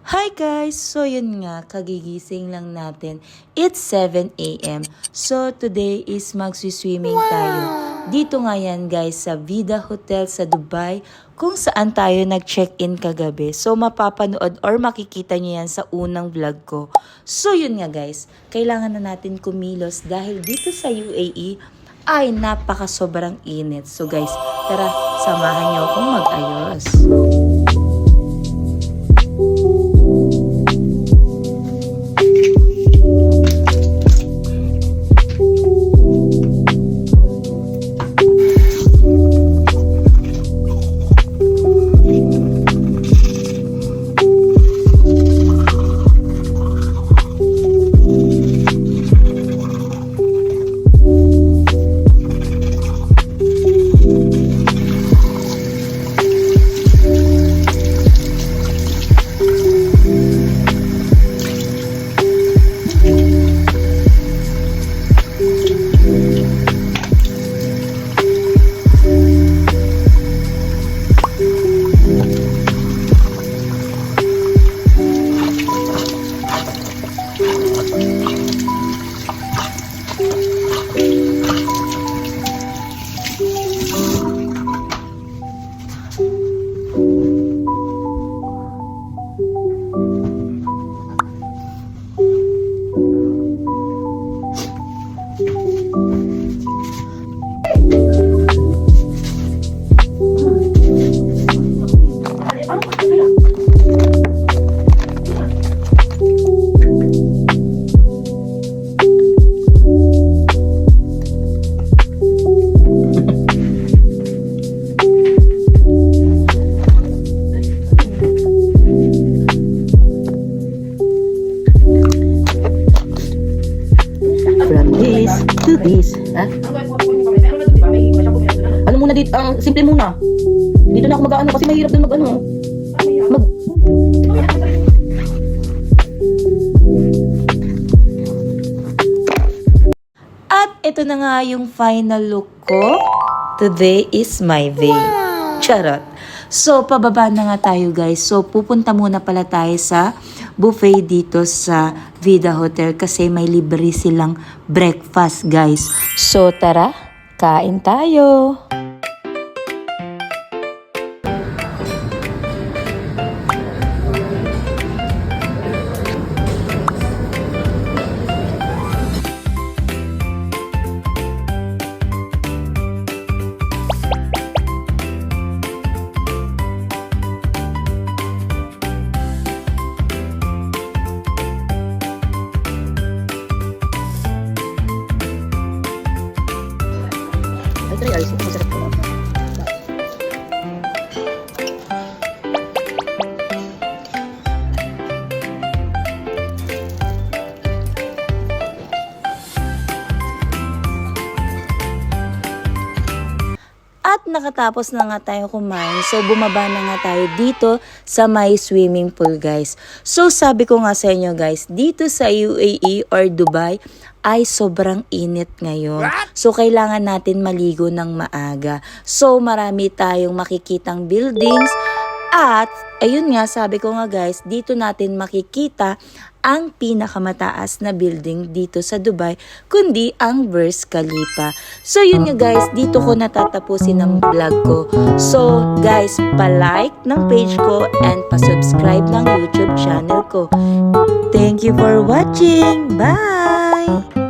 Hi guys! So yun nga, kagigising lang natin. It's 7 a.m. So today is magsiswimming tayo. Dito nga yan guys sa Vida Hotel sa Dubai kung saan tayo nag-check-in kagabi. So mapapanood or makikita nyo yan sa unang vlog ko. So yun nga guys, kailangan na natin kumilos dahil dito sa UAE ay napaka sobrang init. So guys, tara, samahan nyo akong mag-ayos. To this, ha? Ano muna dito, ang simple muna. Dito na ako mag-ano kasi mahirap din mag-ano. At ito na nga yung final look ko. Today is my day. Charot. So, pababa na nga tayo guys. So, pupunta muna pala tayo sa buffet dito sa Vida Hotel kasi may libre silang breakfast guys. So, tara, kain tayo. Ayos, masarap ko. At nakatapos na nga tayo kumain. So, bumaba na nga tayo dito sa may swimming pool, guys. So, sabi ko nga sa inyo, guys, dito sa UAE or Dubai ay sobrang init ngayon. So, kailangan natin maligo ng maaga. So, marami tayong makikitang buildings. At, ayun nga, sabi ko nga guys, dito natin makikita ang pinakamataas na building dito sa Dubai, kundi ang Burj Khalifa. So, yun nga guys, dito ko natatapusin ang vlog ko. So, guys, pa-like ng page ko and pa-subscribe ng YouTube channel ko. Thank you for watching! Bye!